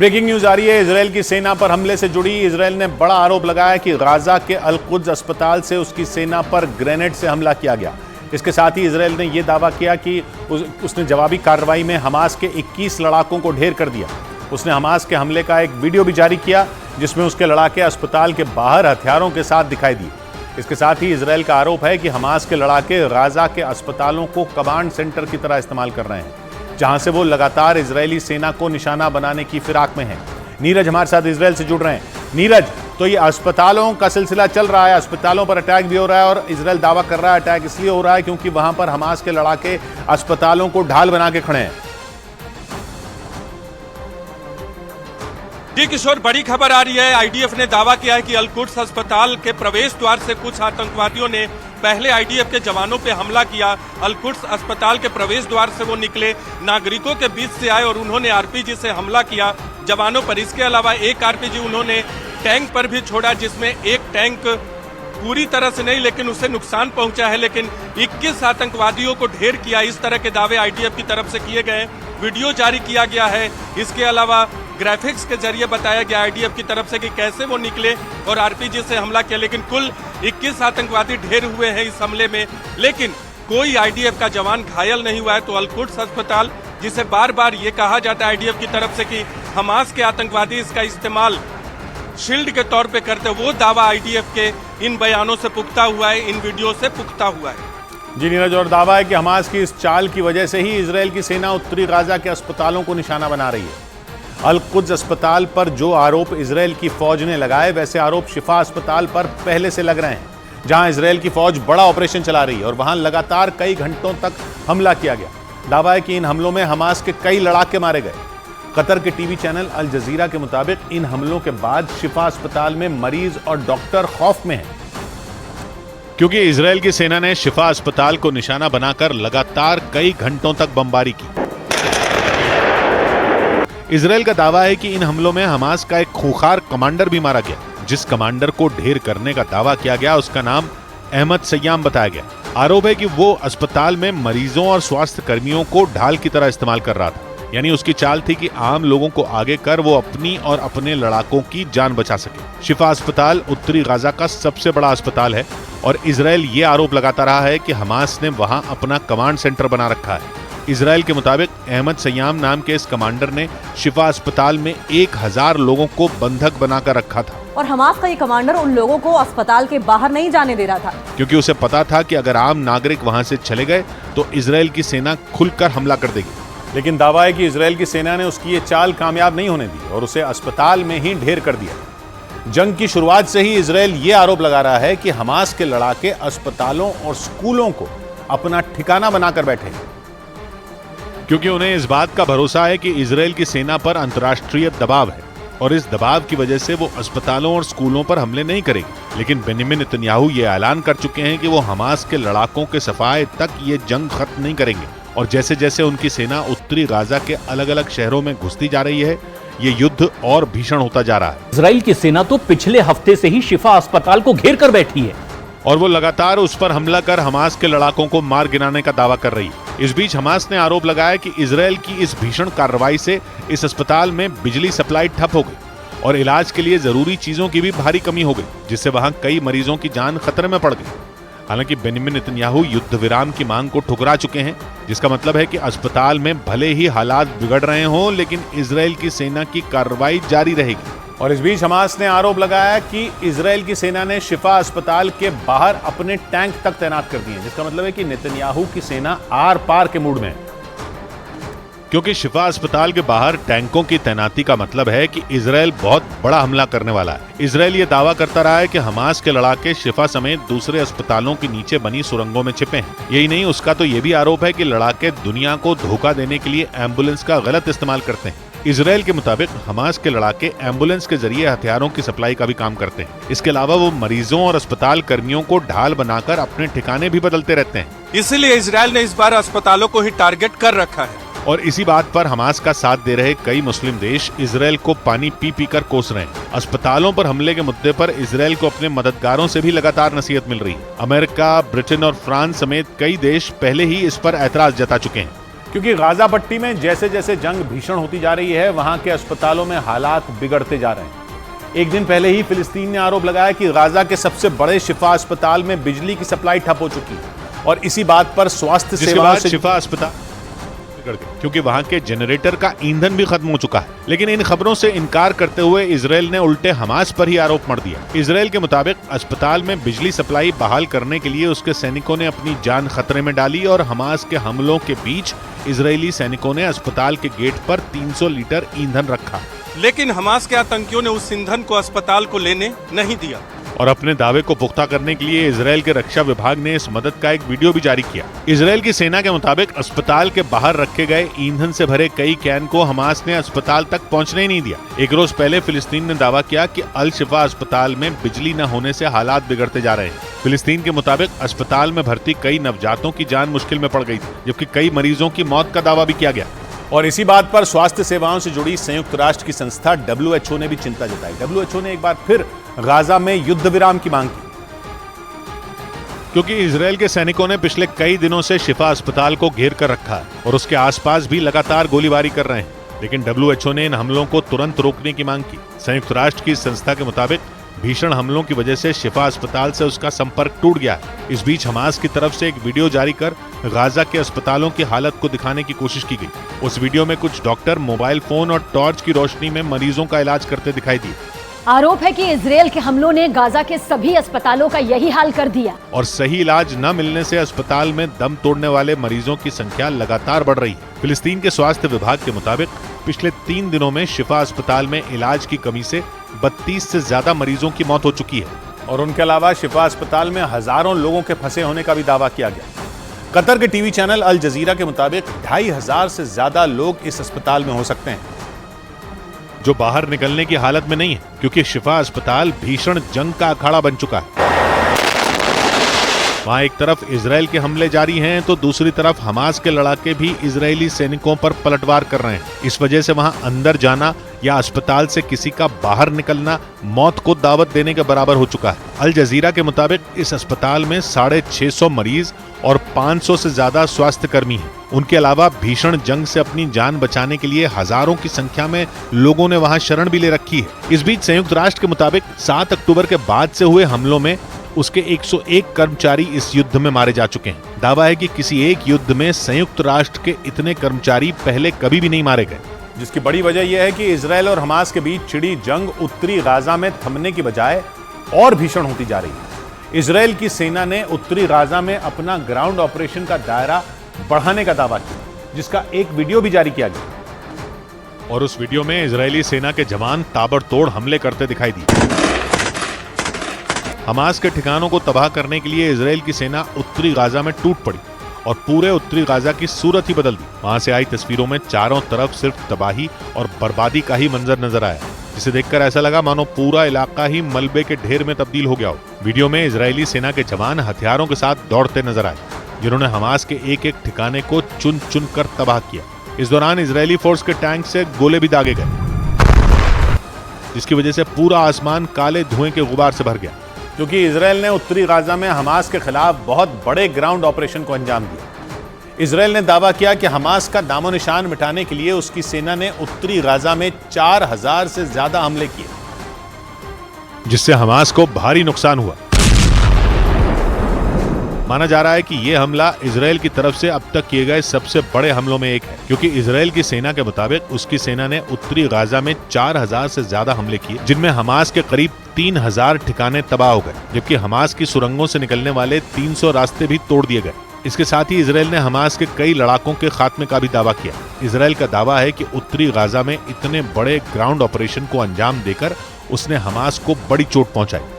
Breaking news आ रही है। Israel की सेना पर हमले से जुड़ी इजरायल ने बड़ा आरोप लगाया कि गाजा के अल कुद्स अस्पताल से उसकी सेना पर ग्रेनेड से हमला किया गया। इसके साथ ही इजरायल ने यह दावा किया कि उसने जवाबी कार्रवाई में हमास के 21 लड़ाकों को ढेर कर दिया। उसने हमास के हमले का एक वीडियो भी जारी किया जिसमें उसके लड़ाके अस्पताल के बाहर हथियारों के साथ दिखाई दिए। इसके साथ ही इजरायल का आरोप है कि हमास के लड़ाके गाजा के अस्पतालों को कमांड सेंटर की तरह इस्तेमाल कर रहे हैं, जहां से वो लगातार इजरायली सेना को निशाना बनाने की फिराक में हैं। नीरज हमारे साथ इजरायल से जुड़ रहे हैं। नीरज, तो ये अस्पतालों का सिलसिला चल रहा है, अस्पतालों पर अटैक भी हो रहा है और इजरायल दावा कर रहा है अटैक इसलिए हो रहा है क्योंकि वहां पर हमास के लड़ाके अस्पतालों को ढाल बना के खड़े हैं। जी किशोर, बड़ी खबर आ रही है। आईडीएफ ने दावा किया है कि अल कुद्स अस्पताल के प्रवेश द्वार से कुछ आतंकवादियों ने पहले आईडीएफ के जवानों पे हमला किया। अल कुद्स अस्पताल के प्रवेश द्वार से वो निकले, नागरिकों के बीच से आए और उन्होंने आरपीजी से हमला किया जवानों पर। इसके अलावा एक आरपीजी उन्होंने टैंक पर भी छोड़ा, जिसमें एक टैंक पूरी तरह से नहीं लेकिन उसे नुकसान पहुंचा है, लेकिन 21 आतंकवादियों को ढेर किया। इस तरह के दावे आईडीएफ की तरफ से किए गए। वीडियो जारी किया गया है। इसके अलावा ग्राफिक्स के जरिए बताया गया आईडीएफ की तरफ से कि कैसे वो निकले और आरपीजी से हमला किया। लेकिन कुल 21 आतंकवादी ढेर हुए हैं इस हमले में, लेकिन कोई आईडीएफ का जवान घायल नहीं हुआ है। तो अल कुद्स अस्पताल, जिसे बार बार ये कहा जाता है आईडीएफ की तरफ से कि हमास के आतंकवादी इसका इस्तेमाल शील्ड के तौर पे करते, वो दावा आईडीएफ के इन बयानों से पुख्ता हुआ है, इन वीडियो से पुख्ता हुआ है। जी नीरज, और दावा है कि हमास की इस चाल की वजह से ही इजरायल की सेना उत्तरी गाजा के अस्पतालों को निशाना बना रही है। अल कुद्स अस्पताल पर जो आरोप इजरायल की फौज ने लगाए, वैसे आरोप शिफा अस्पताल पर पहले से लग रहे हैं, जहां इजरायल की फौज बड़ा ऑपरेशन चला रही है और वहां लगातार कई घंटों तक हमला किया गया। दावा है कि इन हमलों में हमास के कई लड़ाके मारे गए। कतर के टीवी चैनल अल जजीरा के मुताबिक इन हमलों के बाद शिफा अस्पताल में मरीज और डॉक्टर खौफ में हैं, क्योंकि इजरायल की सेना ने शिफा अस्पताल को निशाना बनाकर लगातार कई घंटों तक बमबारी की। इजरायल का दावा है कि इन हमलों में हमास का एक खूंखार कमांडर भी मारा गया। जिस कमांडर को ढेर करने का दावा किया गया उसका नाम अहमद सय्याम बताया गया। आरोप है कि वो अस्पताल में मरीजों और स्वास्थ्य कर्मियों को ढाल की तरह इस्तेमाल कर रहा था, यानी उसकी चाल थी कि आम लोगों को आगे कर वो अपनी और अपने लड़ाकों की जान बचा सके। शिफा अस्पताल उत्तरी गाजा का सबसे बड़ा अस्पताल है और इजरायल ये आरोप लगाता रहा है कि हमास ने वहां अपना कमांड सेंटर बना रखा है। इजरायल के मुताबिक अहमद सय्याम नाम के इस कमांडर ने शिफा अस्पताल में 1000 लोगों को बंधक बनाकर रखा था और हमास का ये कमांडर उन लोगों को अस्पताल के बाहर नहीं जाने दे रहा था, क्योंकि उसे पता था कि अगर आम नागरिक वहां से चले गए तो इजरायल की सेना खुलकर हमला कर देगी। लेकिन दावा है कि इजरायल की सेना ने उसकी ये चाल कामयाब नहीं होने दी और उसे अस्पताल में ही ढेर कर दिया। जंग की शुरुआत से ही इजरायल ये आरोप लगा रहा है कि हमास के लड़ाके अस्पतालों और स्कूलों को अपना ठिकाना बनाकर बैठे हैं, क्योंकि उन्हें इस बात का भरोसा है कि इजरायल की सेना पर अंतर्राष्ट्रीय दबाव है और इस दबाव की वजह से वो अस्पतालों और स्कूलों पर हमले नहीं करेगी। लेकिन बेंजामिन नेतन्याहू ये ऐलान कर चुके हैं कि वो हमास के लड़ाकों के सफाए तक ये जंग खत्म नहीं करेंगे और जैसे जैसे उनकी सेना उत्तरी गाजा के अलग अलग शहरों में घुसती जा रही है, ये युद्ध और भीषण होता जा रहा है। इजरायल की सेना तो पिछले हफ्ते से ही शिफा अस्पताल को घेर कर बैठी है और वो लगातार उस पर हमला कर हमास के लड़ाकों को मार गिराने का दावा कर रही है। इस बीच हमास ने आरोप लगाया कि इजरायल की इस भीषण कार्रवाई से इस अस्पताल में बिजली सप्लाई ठप हो गई और इलाज के लिए जरूरी चीजों की भी भारी कमी हो गई, जिससे वहां कई मरीजों की जान खतरे में पड़ गई। हालांकि बेंजामिन नेतन्याहू युद्ध विराम की मांग को ठुकरा चुके हैं, जिसका मतलब है कि अस्पताल में भले ही हालात बिगड़ रहे हों, लेकिन इजरायल की सेना की कार्रवाई जारी रहेगी। और इस बीच हमास ने आरोप लगाया कि इजरायल की सेना ने शिफा अस्पताल के बाहर अपने टैंक तक तैनात कर दिए, जिसका मतलब है कि नेतन्याहू की सेना आर पार के मूड में है, क्योंकि शिफा अस्पताल के बाहर टैंकों की तैनाती का मतलब है कि इजरायल बहुत बड़ा हमला करने वाला है। इजरायल ये दावा करता रहा है कि हमास के लड़ाके शिफा समेत दूसरे अस्पतालों के नीचे बनी सुरंगों में छिपे हैं। यही नहीं, उसका तो ये भी आरोप है कि लड़ाके दुनिया को धोखा देने के लिए एम्बुलेंस का गलत इस्तेमाल करते हैं। इजरायल के मुताबिक हमास के लड़ाके एम्बुलेंस के जरिए हथियारों की सप्लाई का भी काम करते हैं। इसके अलावा वो मरीजों और अस्पताल कर्मियों को ढाल बनाकर अपने ठिकाने भी बदलते रहते हैं। इसीलिए इजरायल ने इस बार अस्पतालों को ही टारगेट कर रखा है और इसी बात पर हमास का साथ दे रहे कई मुस्लिम देश इजरायल को पानी पी पी कर कोस रहे हैं। अस्पतालों पर हमले के मुद्दे पर इजरायल को अपने मददगारों से भी लगातार नसीहत मिल रही है। अमेरिका, ब्रिटेन और फ्रांस समेत कई देश पहले ही इस पर ऐतराज जता चुके हैं। क्योंकि गाजा पट्टी में जैसे जैसे जंग भीषण होती जा रही है, वहां के अस्पतालों में हालात बिगड़ते जा रहे हैं। एक दिन पहले ही फिलिस्तीन ने आरोप लगाया कि गाजा के सबसे बड़े शिफा अस्पताल में बिजली की सप्लाई ठप हो चुकी है और इसी बात पर स्वास्थ्य सेवाओं से शिफा अस्पताल बिगड़ गए क्योंकि वहां के जनरेटर का ईंधन भी खत्म हो चुका है। लेकिन इन खबरों से इनकार करते हुए इजराइल ने उल्टे हमास पर ही आरोप मढ़ दिया। इजराइल के मुताबिक अस्पताल में बिजली सप्लाई बहाल करने के लिए उसके सैनिकों ने अपनी जान खतरे में डाली और हमास के हमलों के बीच इजरायली सैनिकों ने अस्पताल के गेट पर 300 लीटर ईंधन रखा। लेकिन हमास के आतंकियों ने उस ईंधन को अस्पताल को लेने नहीं दिया और अपने दावे को पुख्ता करने के लिए इजराइल के रक्षा विभाग ने इस मदद का एक वीडियो भी जारी किया। इजराइल की सेना के मुताबिक अस्पताल के बाहर रखे गए ईंधन से भरे कई कैन को हमास ने अस्पताल तक पहुंचने ही नहीं दिया। एक रोज पहले फिलिस्तीन ने दावा किया कि अल शिफा अस्पताल में बिजली न होने से हालात बिगड़ते जा रहे हैं। फिलिस्तीन के मुताबिक अस्पताल में भर्ती कई नवजातों की जान मुश्किल में पड़ गई थी, जबकि कई मरीजों की मौत का दावा भी किया गया। और इसी बात पर स्वास्थ्य सेवाओं से जुड़ी संयुक्त राष्ट्र की संस्था WHO ने भी चिंता जताई। WHO ने एक बार फिर गाजा में युद्ध विराम की मांग की, क्योंकि इजराइल के सैनिकों ने पिछले कई दिनों से शिफा अस्पताल को घेर कर रखा है और उसके आसपास भी लगातार गोलीबारी कर रहे हैं। लेकिन WHO ने इन हमलों को तुरंत रोकने की मांग की। संयुक्त राष्ट्र की संस्था के मुताबिक भीषण हमलों की वजह से शिफा अस्पताल से उसका संपर्क टूट गया है। इस बीच हमास की तरफ से एक वीडियो जारी कर गाजा के अस्पतालों की हालत को दिखाने की कोशिश की गई। उस वीडियो में कुछ डॉक्टर मोबाइल फोन और टॉर्च की रोशनी में मरीजों का इलाज करते दिखाई दिए। आरोप है कि इजराइल के हमलों ने गाजा के सभी अस्पतालों का यही हाल कर दिया और सही इलाज न मिलने से अस्पताल में दम तोड़ने वाले मरीजों की संख्या लगातार बढ़ रही है। फिलिस्तीन के स्वास्थ्य विभाग के मुताबिक पिछले 3 दिनों में शिफा अस्पताल में इलाज की कमी से 32 से ज्यादा मरीजों की मौत हो चुकी है और उनके अलावा शिफा अस्पताल में हजारों लोगों के फंसे होने का भी दावा किया गया। कतर के टीवी चैनल अल जजीरा के मुताबिक 2500 से ज्यादा लोग इस अस्पताल में हो सकते हैं, जो बाहर निकलने की हालत में नहीं है, क्योंकि शिफा अस्पताल भीषण जंग का अखाड़ा बन चुका है। वहां एक तरफ इजराइल के हमले जारी हैं तो दूसरी तरफ हमास के लड़ाके भी इजरायली सैनिकों पर पलटवार कर रहे हैं। इस वजह से वहां अंदर जाना या अस्पताल से किसी का बाहर निकलना मौत को दावत देने के बराबर हो चुका है। अल जजीरा के मुताबिक इस अस्पताल में 650 मरीज और 500 से ज्यादा स्वास्थ्य कर्मी हैं। उनके अलावा भीषण जंग से अपनी जान बचाने के लिए हजारों की संख्या में लोगों ने वहां शरण भी ले रखी है। इस बीच संयुक्त राष्ट्र के मुताबिक 7 अक्टूबर के बाद से हुए हमलों में उसके 101 कर्मचारी इस युद्ध में मारे जा चुके हैं। दावा है कि किसी एक युद्ध में संयुक्त राष्ट्र के इतने कर्मचारी पहले कभी भी नहीं मारे गए, जिसकी बड़ी वजह यह है कि इजराइल और हमास के बीच छिड़ी जंग उत्तरी गाजा में थमने की बजाय और भीषण होती जा रही है। इजराइल की सेना ने उत्तरी गाजा में अपना ग्राउंड ऑपरेशन का दायरा बढ़ाने का दावा किया, जिसका एक वीडियो भी जारी किया गया और उस वीडियो में इजरायली सेना के जवान ताबड़तोड़ हमले करते दिखाई दिए। हमास के ठिकानों को तबाह करने के लिए इजराइल की सेना उत्तरी गाजा में टूट पड़ी और पूरे उत्तरी गाजा की सूरत ही बदल दी। वहां से आई तस्वीरों में चारों तरफ सिर्फ तबाही और बर्बादी का ही मंजर नजर आया, जिसे देखकर ऐसा लगा मानो पूरा इलाका ही मलबे के ढेर में तब्दील हो गया हो। वीडियो में इजरायली सेना के जवान हथियारों के साथ दौड़ते नजर आए, जिन्होंने हमास के एक एक ठिकाने को चुन चुन कर तबाह किया। इस दौरान इजरायली फोर्स के टैंक से गोले भी दागे गए, जिसकी वजह से पूरा आसमान काले धुएं के गुबार से भर गया, क्योंकि इजराइल ने उत्तरी गाजा में हमास के खिलाफ बहुत बड़े ग्राउंड ऑपरेशन को अंजाम दिया। इजराइल ने दावा किया कि हमास का नामो निशान मिटाने के लिए उसकी सेना ने उत्तरी गाजा में 4000 से ज्यादा हमले किए, जिससे हमास को भारी नुकसान हुआ। माना जा रहा है कि यह हमला इजराइल की तरफ से अब तक किए गए सबसे बड़े हमलों में एक है, क्योंकि इजराइल की सेना के मुताबिक उसकी सेना ने उत्तरी गाजा में 4000 से ज्यादा हमले किए, जिनमें हमास के करीब 3000 ठिकाने तबाह हो गए, जबकि हमास की सुरंगों से निकलने वाले 300 रास्ते भी तोड़ दिए गए। इसके साथ ही इजराइल ने हमास के कई लड़ाकों के खात्मे का भी दावा किया। इजराइल का दावा है कि उत्तरी गाजा में इतने बड़े ग्राउंड ऑपरेशन को अंजाम देकर उसने हमास को बड़ी चोट पहुंचाई।